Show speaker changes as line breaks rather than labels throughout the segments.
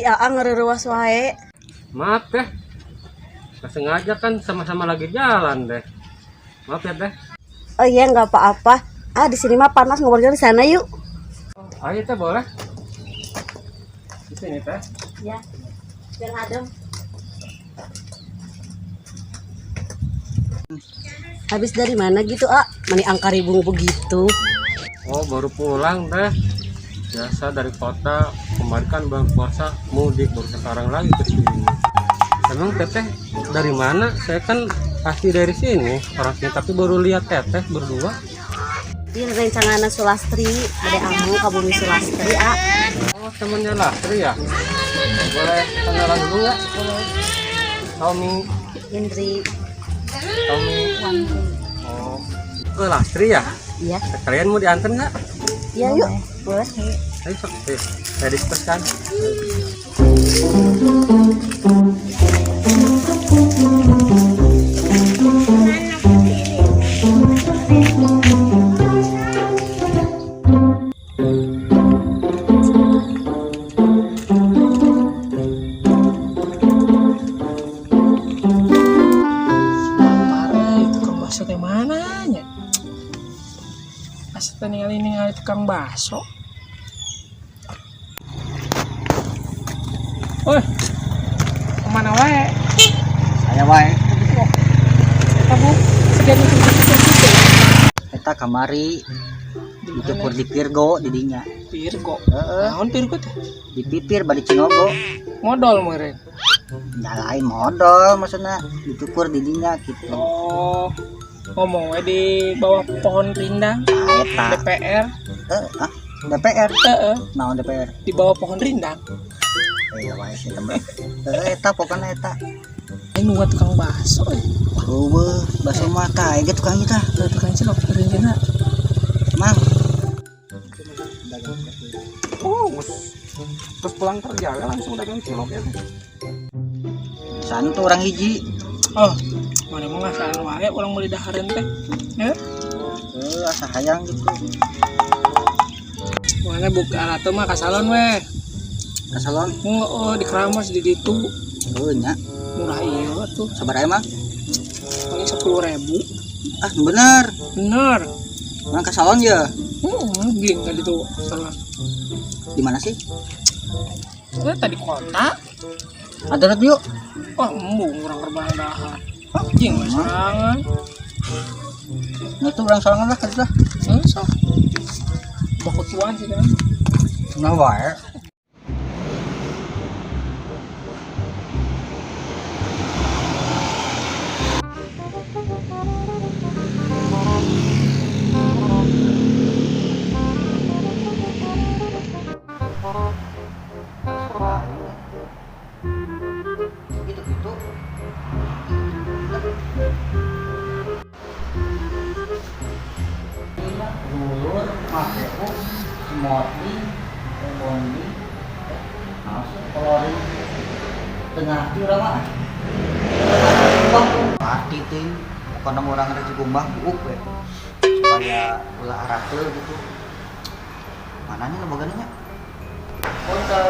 si Aang ngereruas wae.
Maaf teh, nggak sengaja kan sama-sama lagi jalan deh. Maaf ya teh.
Oh iya nggak apa-apa. Di sini mah panas, ngobrolnya di sana yuk.
Ayo teh boleh. Di sini teh.
Ya, biar adem. Habis dari mana gitu, Mani angkari bunga begitu.
Oh baru pulang teh. Biasa dari kota, kemarin kan bulan puasa mudik, baru sekarang lagi ke sini. Emang teteh dari mana? Saya kan asli dari sini, orang sini, tapi baru lihat teteh berdua.
Ini rencana Sulastri, ada Amu ke bumi Sulastri,
Oh temennya Lastri ya? Boleh kenalan dulu nggak? Tommy.
Indri.
Tommy.
Wanti.
Oh, ke Lastri ya?
Iya.
Kalian mau diantar nggak?
Iya yuk, boleh.
Ayo sok, saya diskusikan.
Tukang mananya? Asa ningali tukang bakso. Oi, kemana wae?
Saya wae.
Eta bu, segan itu.
Eta kamari dicukur di Virgo di dinya.
Virgo.
Heeh.
Naon Virgo teh?
Di pipir bari Cinogo.
Modal meureun.
Ya lain modal maksudnya dicukur di dinya gitu.
Oh, ngomong we di bawah pohon rindang.
Eta.
DPR.
DPR.
Heeh,
Naon DPR?
di bawah pohon rindang.
Ya wae sih teman. Eta pokoknya eta.
Ini nunggu tukang bakso.
Eueuh, bakso mah kae ge tukang kita.
Tukang cilok rencana.
Mang.
Oh, terus pulang kerja langsung dagang cilok ya?
Santu orang hiji.
Oh, mana mau ngasaan wae orang beli dahareun teh. Ya.
Asa hayang gitu.
Mana buka ratu mah ka salon we.
Ka salon.
Oh, di Keramas di ditu.
Heuh nya.
Murah iya tuh.
Sabar ae mah.
Paling 10.000.
Bener.
Bener.
Mang ka salon ya.
Giling tadi tuh salon.
Di mana sih?
Tadi kota.
Ada yuk.
Oh, embung orang rebahan dahar. Jing serangan.
Nah itu orang sorangan lah kerja.
Sok. Bakut tuan sih kan.
Nah wae. Gitu-gitu. Dulur, makepo, semoti, bondi, masuk koloring, tengah curah mah. Pasti ting, karena orang ada Cikumbah buuk we, supaya ulah arake gitu. Mana nih lembagannya? Punten.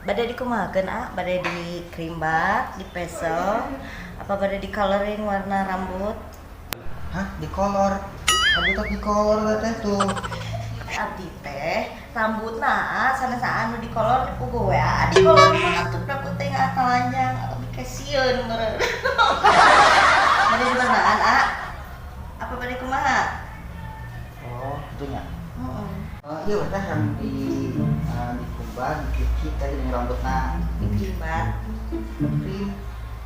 Badai dikumakeun badai di krimbat, di pesel, apa badai di coloring warna rambut?
Hah, di kolor. Rambut di kolor teh tuh.
Abdi teh rambutna sanesaan nu di kolor di puguh we. Di kolor mah atuh rambut teh ngakalanjang atau dikasieun meureun. Badai di manaan apa badai kumaha?
Oh, itunya.
Heeh.
Iya teh yang di kumbang, dicuci tadi dengan rambutna.
Di krimbat.
Krim.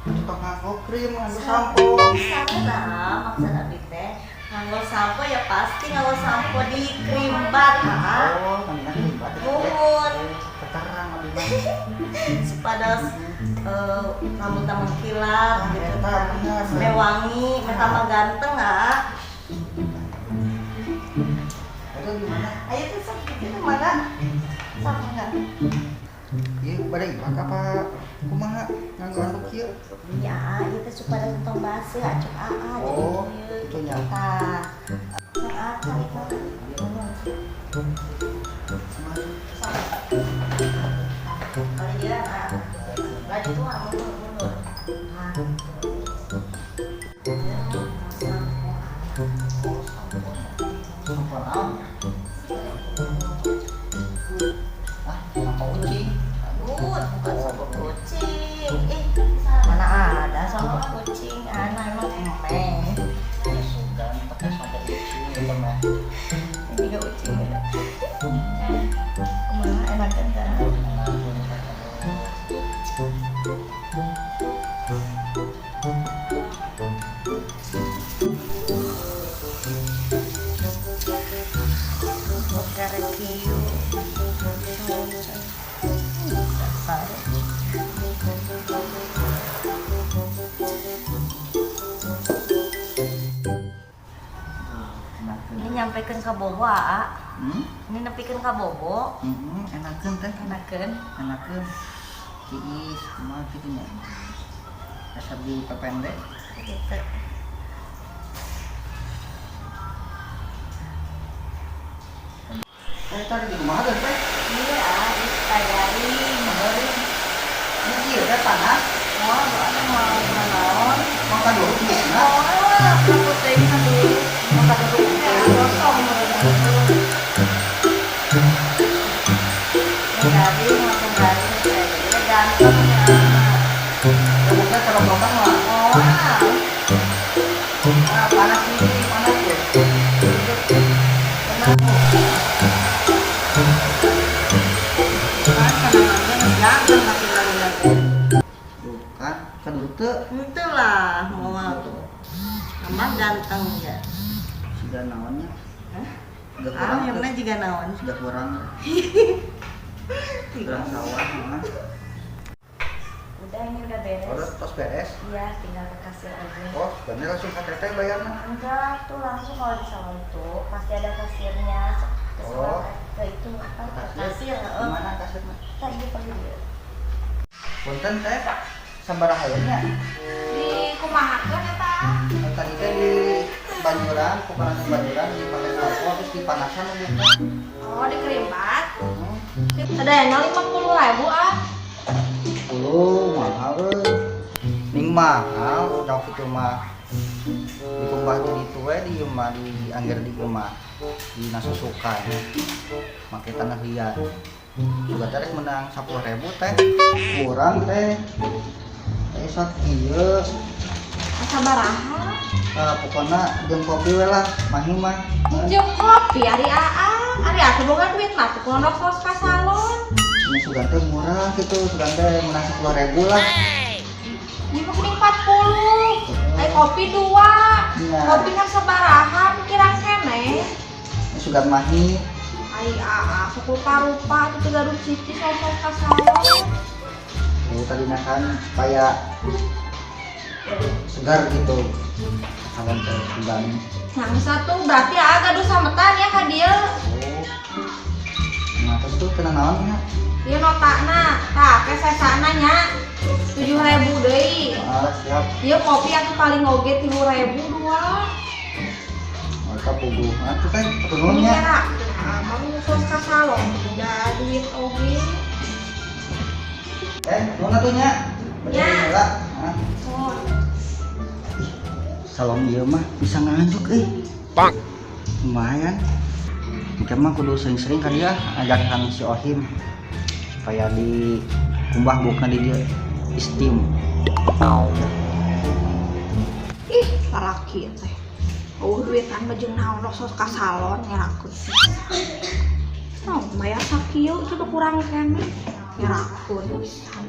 Cocok nganggo krim, nganggo sampo.
Sana maksud abdi teh nganggo sampo ya pasti nganggo sampo di krimbat
Oh, mendingan krim batik.
Nuhun.
Keterang abdi mah.
Supados rambut tambah kilat gitu kan, mewangi, tambah ganteng ah.
Itu gimana?
Ayo tuh sok gitu mana? Sama enggak?
Iya, pada ipak apa? Kumaha nganggo kieu?
Iya, itu supaya tentang basi acuk aa.
Oh, itu nya.
Tah. Aa cari mana? Kalau dia lagi tuh mundur.
Apa kucing?
Bukan sama kucing. Mana ada sama kucing? Anak emang emeh.
Sugan pakai sampai kucing itu mah.
Ini juga kucing ya. Kemana enak kan? Review. Ini nyampekan ke Bobo aa. Ini nepikeun ka Bobo.
Enakeun teh,
Enakeun.
enakeun. Tiis, kumaha kitu nya. Asal di pependek.
Gitu.
Tadi di kumaha teh?
Iya, dipayarin.
Ini ieu teh panas.
Oh, ada mau naon?
Makan dulu biasana.
Oh, aku teh kan dulu. Maka dulu ya gosong dari langsung dari dia ganteng ya.
Rambutnya terobong-obong mah.
Oh,
Panas ini, panas tuh. Kan, keduduk tuh
itulah mau tuh. Emang ganteng ya.
sudah naonnya. Sudah
Ah,
kurang
yang
tuh.
mana juga naon.
Sudah kurang. Kurang sawah mah.
Udah ini udah beres.
Udah tos beres.
Iya, tinggal ke kasir aja.
Oh, bener langsung ke teteh bayarnya.
Enggak, tuh langsung kalau di salon tuh pasti ada kasirnya. Ke
Oh.
ke itu apa? Ke kasir.
Gimana kasirnya?
Kita iya panggil dia.
Punten teh sabaraha nya?
Di kumahakeun eta?
Tadi teh di Banjuran, pemanasan Banjuran dipakai sampo terus dipanasan gitu.
Oh, di kerimbat. Ada yang 50.000 ah.
10 mahal euy. Ning mahal jauh kitu mah. Di kumbah jadi tuwe di mah di angger di mah di nasusukan. Make tanah liat. Juga teh menang 10.000 teh. Kurang teh. Teh sak ieu.
Sabaraha?
Pokoknya jeung kopi we lah, mahi mah.
Jeung kopi ari AA. Ari atuh boga duit mah tuh kudu sos ka salon.
Ini sugan teh murah gitu, sugan teh menang 10.000 lah.
Ini mah kuning 40. Ai kopi 2.
Iya.
Kopi kan sabaraha pikiran keneh.
Ini sugan mahi.
Ai AA sok rupa-rupa itu garuk cici sos ka salon.
Tadi kan supaya segar gitu. Salon teh sugan.
Yang satu berarti agak gaduh sametan ya ka dieu.
Oh. Nah, terus tuh kena naon ya?
Ieu notana, tah ke sesana nya 7.000 deui.
Siap.
Ieu kopi atuh paling oge 3.000 dua.
Mereka puguh. Nah, itu teh
Ini
petunungnya.
kira, mau sos ka salon, udah duit oge.
Mana tuh nya?
Ya.
Bener nah.
Oh,
Salon ieu mah bisa nganjuk
Bang.
lumayan. Mungkin mah kudu sering-sering kali ya ajak Kang si Ohim supaya di kumbah bukan di dia istim.
ih, lalaki teh. Duitan mah jeung naon sos ka salon ngerakeun. Naon bayar sakieu coba kurang keneh. Ngerakeun pisan.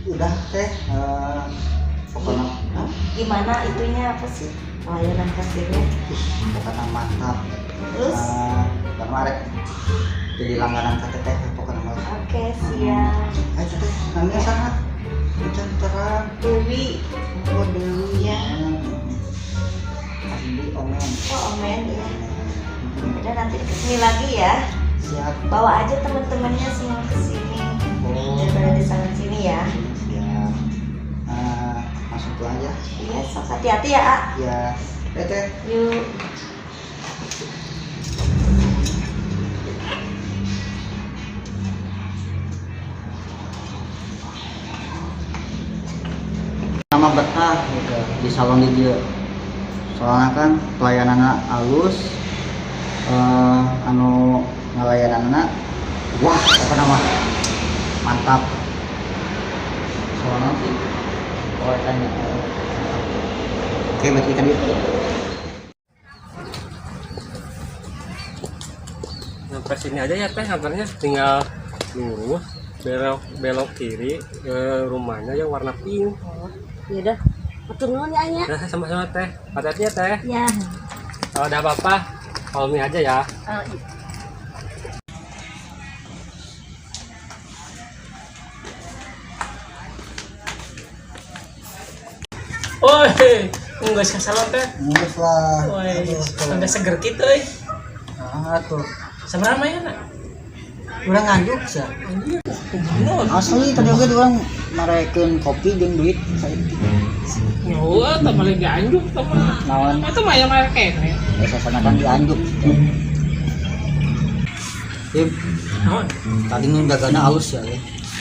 Udah teh pokoknya
Gimana itunya apa sih? Pelayanan kasirnya.
pokoknya mantap.
Terus
Kemarin jadi langganan KTT
Oke, siap.
Ayo teh, namanya saha? Ucan terang.
Dewi.
Oh Dewi.
Ya.
Andi Omen.
Oh, Omen ya. Udah nanti kesini lagi ya.
Siap.
Bawa aja teman-temannya semua ke sini.
Oh.
Daripada di sana sini ya.
Siap. Masuk tuh aja.
Iya, sok hati-hati ya, A.
Ya. Teh.
Yuk.
Nama betah gitu di salon di dia. Soalnya kan pelayanannya halus, anu ngelayanannya wah apa nama mantap. Soalnya sih kalau tanya oke berarti kan itu
Sampai sini aja ya teh kantornya, tinggal lurus belok kiri ke rumahnya yang warna pink.
Ya udah. Betul nuhun ya, Anya.
Nah, sama-sama teh. Hati-hati ya teh.
Ya.
Kalau ada apa-apa, call me aja ya.
Woi, enggak usah salon teh.
mulus lah.
Woi, udah seger gitu
Tuh
seberapa ya nak?
udah nganjuk sih.
Anjir, bener.
Asli tadi oke orang marekeun kopi jeung duit
Nyawa tak paling dianjuk sama.
naon
Itu mah yang mereka kene.
biasanya kan dianjuk.
Naon?
Tadi ngejagana halus ya.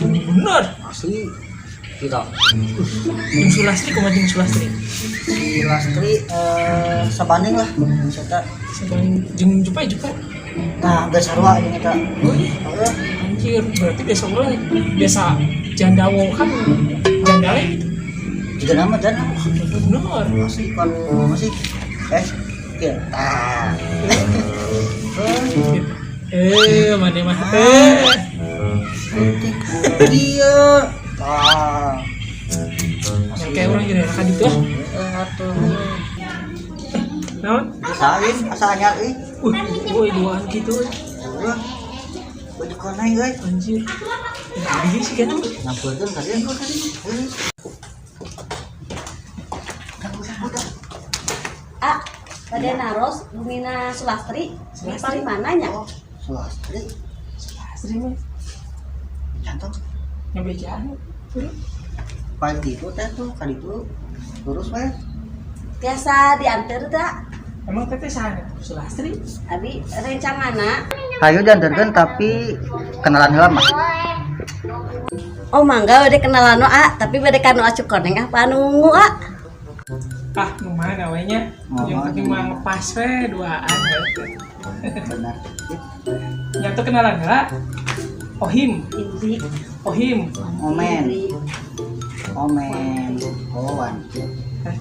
Bener.
Asli kita
Jeung Sulastri kumaha jeung Sulastri?
si Lastri sebanding lah kita.
Sebanding jeung Jupai.
Nah geus sarua jeung eta.
Oh iya. Anjir, berarti besok lo biasa jandawo kan jandale gitu.
Juga nama dan
Bener.
masih kan masih ya.
Mana mah
Iya.
kayak orang jadi anak itu ah.
Atuh.
Naon?
Sain asa anyar euy.
Woi duaan gitu.
Urang baju koneng euy.
Anjir. Jadi sih kan.
Nampulkeun kalian dua kali.
A, pada naros Bumina Sulastri. Di paling mananya?
Sulastri
Asli mah.
jantung
Ngabejaan.
pagi itu teh tuh kali itu lurus wae.
Biasa diantar tak?
Emang teteh sana Sulastri.
Abi rencana.
Hayu diantarkeun tapi kenalan heula mah.
Oh mangga udah kenalan no A, tapi beda kanu acup koneng apa nunggu A?
Ah, nu mana we nya? Yang penting mah ngepas we duaan we.
Benar.
Yang tuh kenalan heula. Ohim.
Indri.
Ohim.
Omen.
Indri.
Omen. Owan.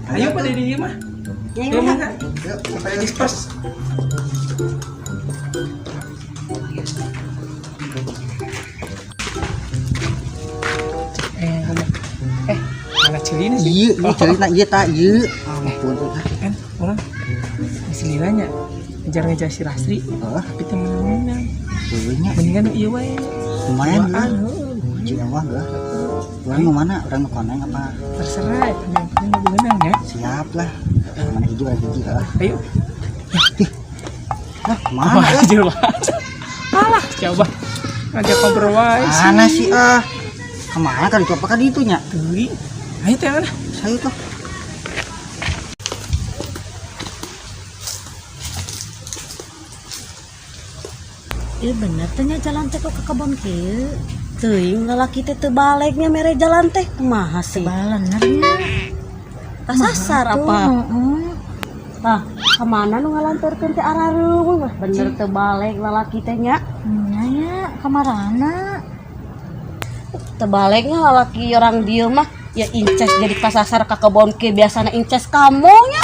Ayo pada di mah.
Yang
Ayo
mana?
mah.
Yuk, kita
Disperse. Mana celina sih?
Iya, ini cerita iya tak iya. Ampun.
Kan orang masih nanya ngejar-ngejar si Rastri. Tapi temen-temen
Dulunya
mendingan iya wae.
lumayan
Duaan,
ya. Cina wah gak. Orang mau mana? Orang mau koneng apa?
terserah yang penting mau benang ya.
Siap lah. Mana hijau lagi hijau lah.
Ayo.
Lah, mana?
Anjir banget. Alah, coba ngajak ngobrol wae sih.
Mana sih ah? Kemana kali itu? Apakah di itunya?
Teuing. Ayo teh mana?
Saya tuh.
Iya bener tanya jalan teh kok ke kebon kieu. Teuing lalaki teh teu balegnya mere jalan teh kumaha sih?
Balenernya
Kasasar apa? Tah, kemana nu ngalanturkeun teh arareuweung lah. Bener teu baleg lalaki teh nya.
nya kamarana
Teu balegnya lalaki orang dieu mah ya inces jadi kasasar ka kebon kieu biasana inces kamu nya.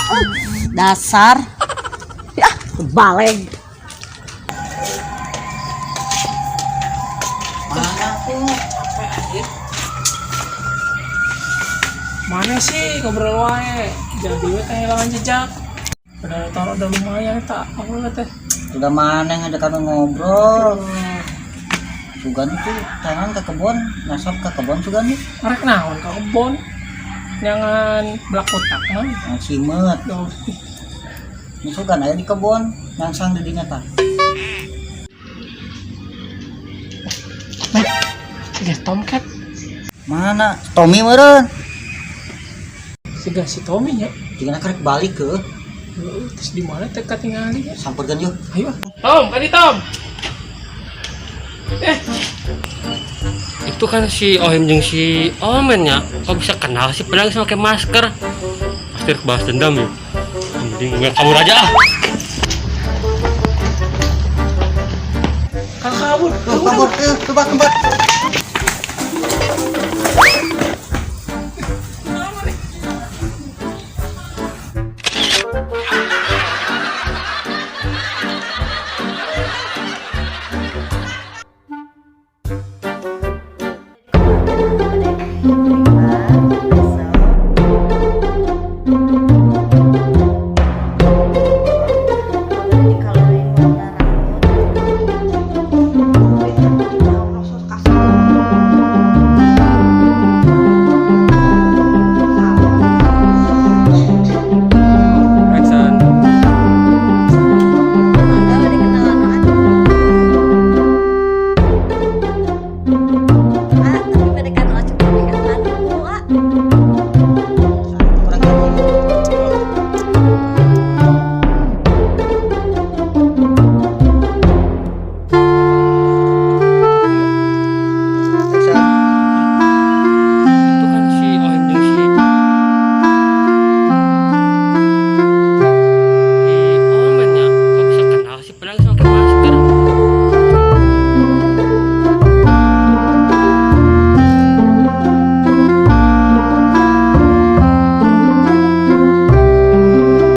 Dasar. Ya, teu baleg.
Mana sih ngobrol wae? Jadi we kehilangan jejak. Padahal taruh udah lumayan tak. Aku lihat teh.
Sudah mana yang ada kami ngobrol? Sugan itu tangan ke kebon, nasab ke kebon sugan itu.
Arek naon ka kebon. Jangan belak kotak mah.
Yang simet. Ini sugan aya di kebon, nangsang di dinya tah.
Siga Tomcat.
Mana? Tommy meureun.
Siga si Tommy ya.
Jigana karek balik ke
Terus di mana teh katingali ya?
sampeurkeun yuk.
Ayo. Tom, tadi Tom.
Itu kan si Ohim jeung si Omen ya. Kok bisa kenal sih padahal sama pakai masker? Pasti bahas dendam ya. Mending gue kabur aja ah.
Kang kabur.
Kabur, tebak.
Aksan. Itu kan si Ohim jeung si Omen ya. Kok bisa kenal sih padahal sama pakai masker?